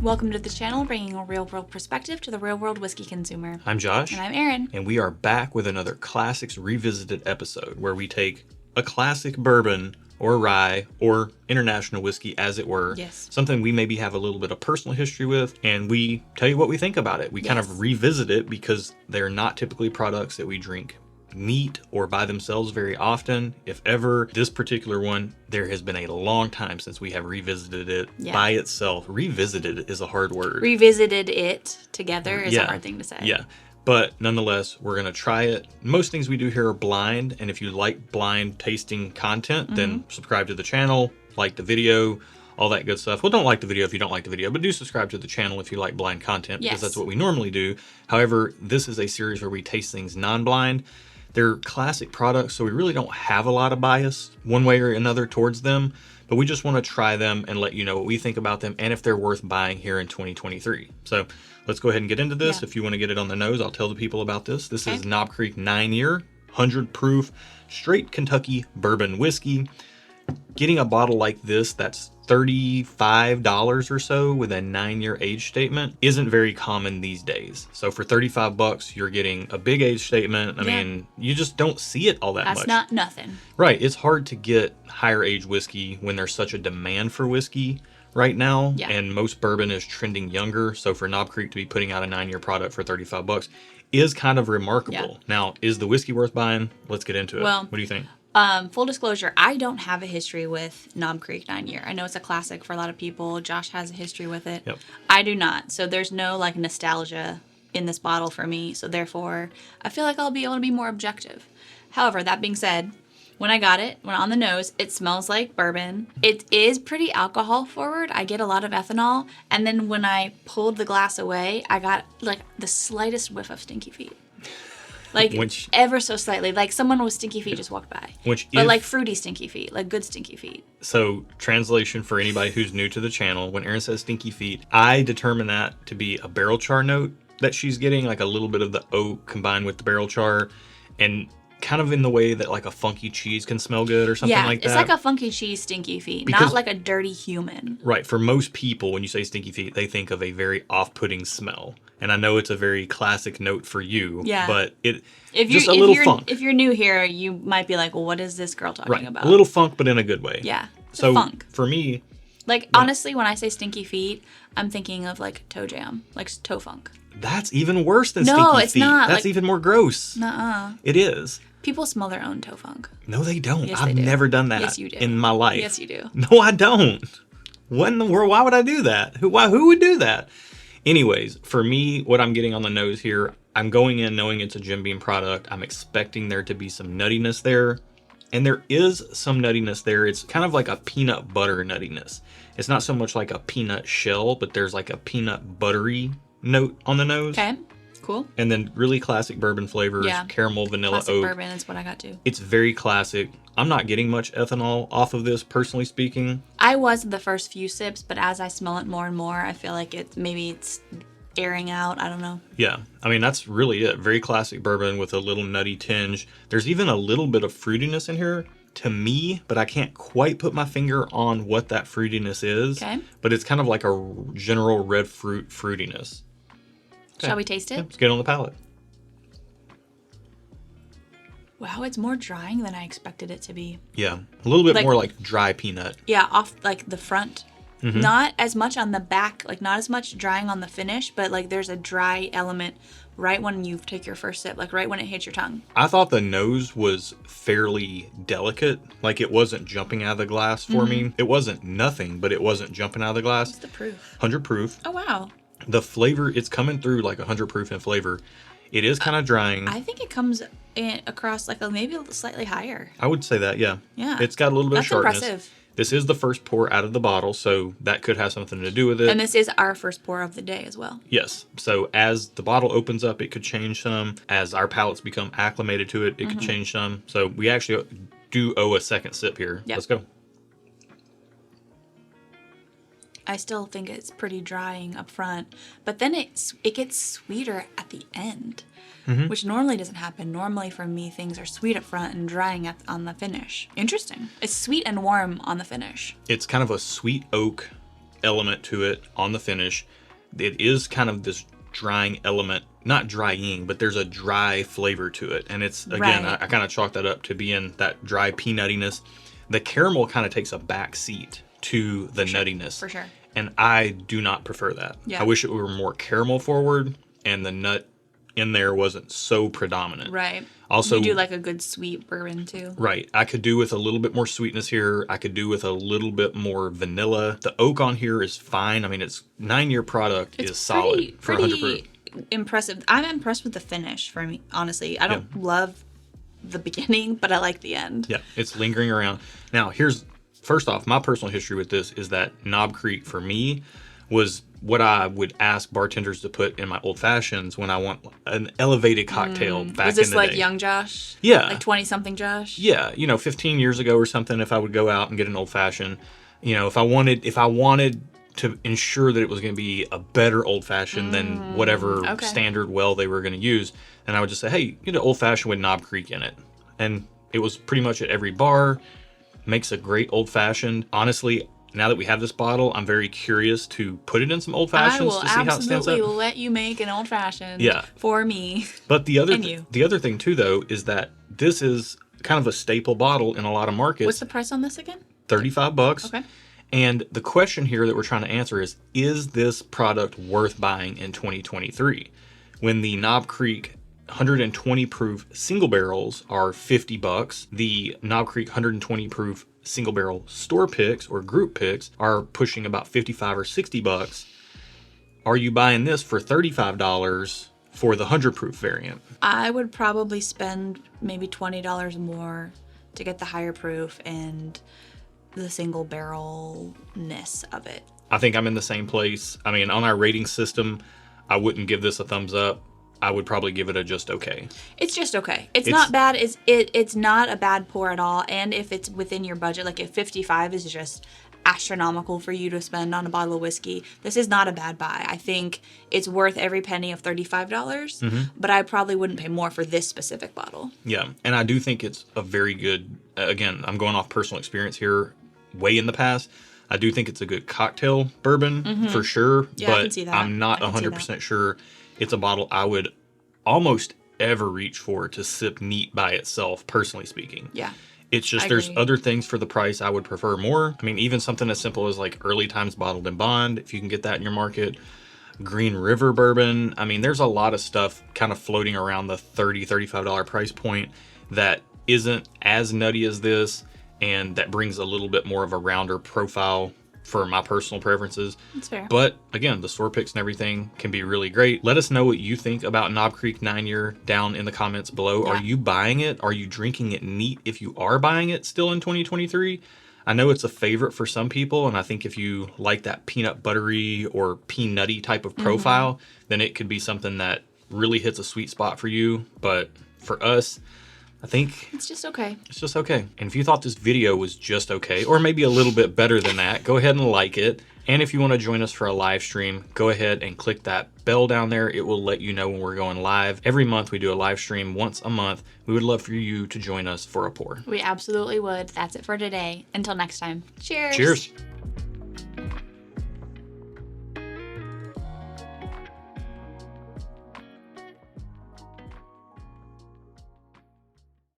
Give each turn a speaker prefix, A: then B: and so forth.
A: Welcome to the channel, bringing a real-world perspective to the real-world whiskey consumer.
B: I'm Josh.
A: And I'm Erin.
B: And we are back with another Classics Revisited episode where we take a classic bourbon or rye or international whiskey, as it were.
A: Yes.
B: Something we maybe have a little bit of personal history with, and we tell you what we think about it. We kind of revisit it because they're not typically products that we drink neat or by themselves very often. If ever, this particular one, there has been a long time since we have revisited it by itself. Revisited is a hard word.
A: Revisited it together is a hard thing to say.
B: Yeah. But nonetheless, we're going to try it. Most things we do here are blind. And if you like blind tasting content, then subscribe to the channel, like the video, all that good stuff. Well, don't like the video if you don't like the video, but do subscribe to the channel if you like blind content, because that's what we normally do. However, this is a series where we taste things non-blind. They're classic products, so we really don't have a lot of bias one way or another towards them, but we just want to try them and let you know what we think about them and if they're worth buying here in 2023. So let's go ahead and get into this. If you want to get it on the nose, I'll tell the people about this. This is Knob Creek 9-year, 100 proof, straight Kentucky bourbon whiskey. Getting a bottle like this that's $35 or so with a 9-year age statement isn't very common these days. So for $35, you're getting a big age statement. I mean, you just don't see it all that much.
A: That's not nothing.
B: Right. It's hard to get higher age whiskey when there's such a demand for whiskey right now. And most bourbon is trending younger. So for Knob Creek to be putting out a 9-year product for $35 is kind of remarkable. Now, is the whiskey worth buying? Let's get into it. Well, what do you think?
A: Full disclosure, I don't have a history with Knob Creek 9-year. I know it's a classic for a lot of people. Josh has a history with it. I do not. So there's no like nostalgia in this bottle for me. So therefore, I feel like I'll be able to be more objective. However, that being said, when I got it, when on the nose, it smells like bourbon. It is pretty alcohol forward. I get a lot of ethanol. And then when I pulled the glass away, I got like the slightest whiff of stinky feet. Like, ever so slightly. Like, someone with stinky feet just walked by. But, like, fruity stinky feet. Like, good stinky feet.
B: So, translation for anybody who's new to the channel, when Erin says stinky feet, I determine that to be a barrel char note that she's getting. Like, a little bit of the oak combined with the barrel char. And kind of in the way that, like, a funky cheese can smell good or something like that.
A: Yeah, it's like a funky cheese stinky feet. Not like a dirty human.
B: Right. For most people, when you say stinky feet, they think of a very off-putting smell. And I know it's a very classic note for you, but just a little funk.
A: If you're new here, you might be like, well, what is this girl talking about?
B: A little funk, but in a good way.
A: Yeah,
B: so
A: funk.
B: For me...
A: Like, honestly, when I say stinky feet, I'm thinking of, like, toe jam, like toe funk.
B: That's even worse than stinky feet.
A: No, it's not.
B: That's like, even more gross.
A: Nuh-uh.
B: It is.
A: People smell their own toe funk.
B: No, they don't.
A: Yes,
B: I've never done that in my life.
A: Yes, you do.
B: No, I don't. What in the world? Why would I do that? Who would do that? Anyways, for me, what I'm getting on the nose here, I'm going in knowing it's a Jim Beam product. I'm expecting there to be some nuttiness there. And there is some nuttiness there. It's kind of like a peanut butter nuttiness. It's not so much like a peanut shell, but there's like a peanut buttery note on the nose.
A: Okay, cool.
B: And then really classic bourbon flavors, caramel, vanilla,
A: classic
B: oak.
A: Bourbon is what I got too.
B: It's very classic. I'm not getting much ethanol off of this, personally speaking.
A: I was the first few sips, but as I smell it more and more, I feel like it's airing out. I don't know.
B: Yeah. I mean, that's really it. Very classic bourbon with a little nutty tinge. There's even a little bit of fruitiness in here to me, but I can't quite put my finger on what that fruitiness is. Okay. But it's kind of like a general red fruit fruitiness.
A: Okay. Shall we taste it?
B: Let's get it on the palate.
A: Wow, it's more drying than I expected it to be.
B: Yeah, a little bit more like dry peanut.
A: Yeah, off like the front. Not as much on the back, like not as much drying on the finish, but like there's a dry element right when you take your first sip, like right when it hits your tongue.
B: I thought the nose was fairly delicate, like it wasn't jumping out of the glass for me. It wasn't nothing, but it wasn't jumping out of the glass.
A: What's the proof?
B: 100 proof.
A: Oh, wow.
B: The flavor, it's coming through like 100 proof in flavor. It is kind of drying.
A: I think it comes across like maybe slightly higher.
B: I would say that, yeah.
A: Yeah.
B: It's got a little bit of sharpness.
A: Impressive.
B: This is the first pour out of the bottle, so that could have something to do with it.
A: And this is our first pour of the day as well.
B: Yes. So as the bottle opens up, it could change some. As our palates become acclimated to it, it could change some. So we actually do owe a second sip here. Yep. Let's go.
A: I still think it's pretty drying up front, but then it gets sweeter at the end, which normally doesn't happen. Normally for me, things are sweet up front and drying on the finish. Interesting. It's sweet and warm on the finish.
B: It's kind of a sweet oak element to it on the finish. it is kind of this drying element, not drying, but there's a dry flavor to it. And it's, again,
A: Right.
B: I kind of chalk that up to being that dry peanuttiness. The caramel kind of takes a back seat to the nuttiness.
A: For sure.
B: And I do not prefer that.
A: Yeah.
B: I wish it were more caramel forward and the nut in there wasn't so predominant.
A: Right.
B: Also,
A: you do like a good sweet bourbon too.
B: Right. I could do with a little bit more sweetness here. I could do with a little bit more vanilla. The oak on here is fine. I mean, it's 9-year product is solid for 100 proof.
A: Impressive. I'm impressed with the finish for me, honestly. I don't love the beginning, but I like the end.
B: Yeah, it's lingering around. Now, first off, my personal history with this is that Knob Creek for me was what I would ask bartenders to put in my old fashions when I want an elevated cocktail back in the day.
A: Was this like young Josh?
B: Yeah.
A: Like 20-something Josh?
B: Yeah, 15 years ago or something, if I would go out and get an old fashioned, if I wanted to ensure that it was going to be a better old fashioned than whatever standard well they were going to use, then I would just say, hey, get an old fashioned with Knob Creek in it. And it was pretty much at every bar. Makes a great old fashioned. Honestly, now that we have this bottle, I'm very curious to put it in some old fashions to see how it stands up.
A: I will absolutely let you make an old fashioned for me.
B: But the other thing too, though, is that this is kind of a staple bottle in a lot of markets.
A: What's the price on this again?
B: $35.
A: Okay.
B: And the question here that we're trying to answer is this product worth buying in 2023? When the Knob Creek 120 proof single barrels are $50, the Knob Creek 120 proof single barrel store picks or group picks are pushing about $55 or $60. Are you buying this for $35 for the 100 proof variant?
A: I would probably spend maybe $20 more to get the higher proof and the single barrelness of it.
B: I think I'm in the same place. I mean, on our rating system, I wouldn't give this a thumbs up. I would probably give it a just okay.
A: It's just okay. It's not bad. It's not a bad pour at all. And if it's within your budget, like if 55 is just astronomical for you to spend on a bottle of whiskey, this is not a bad buy. I think it's worth every penny of $35, but I probably wouldn't pay more for this specific bottle.
B: Yeah, and I do think it's a very good, again, I'm going off personal experience here, way in the past. I do think it's a good cocktail bourbon for sure,
A: Yeah, I can
B: but
A: see that.
B: I'm not 100% sure it's a bottle I would almost ever reach for to sip neat by itself, personally speaking.
A: Yeah.
B: It's just
A: I
B: there's
A: agree.
B: other things for the price I would prefer more. I mean, even something as simple as like Early Times Bottled in Bond, if you can get that in your market. Green River Bourbon. I mean, there's a lot of stuff kind of floating around the $30, $35 price point that isn't as nutty as this and that brings a little bit more of a rounder profile for my personal preferences.
A: That's fair.
B: But again, the store picks and everything can be really great. Let us know what you think about Knob Creek 9-year down in the comments below.
A: Yeah.
B: Are you buying it? Are you drinking it neat if you are buying it still in 2023? I know it's a favorite for some people, and I think if you like that peanut buttery or peanutty type of profile, then it could be something that really hits a sweet spot for you. But for us, I think
A: It's just okay.
B: it's just okay. And if you thought this video was just okay, or maybe a little bit better than that, go ahead and like it. And if you want to join us for a live stream, go ahead and click that bell down there. It will let you know when we're going live. Every month we do a live stream once a month. We would love for you to join us for a pour.
A: We absolutely would. That's it for today. Until next time. Cheers.
B: Cheers.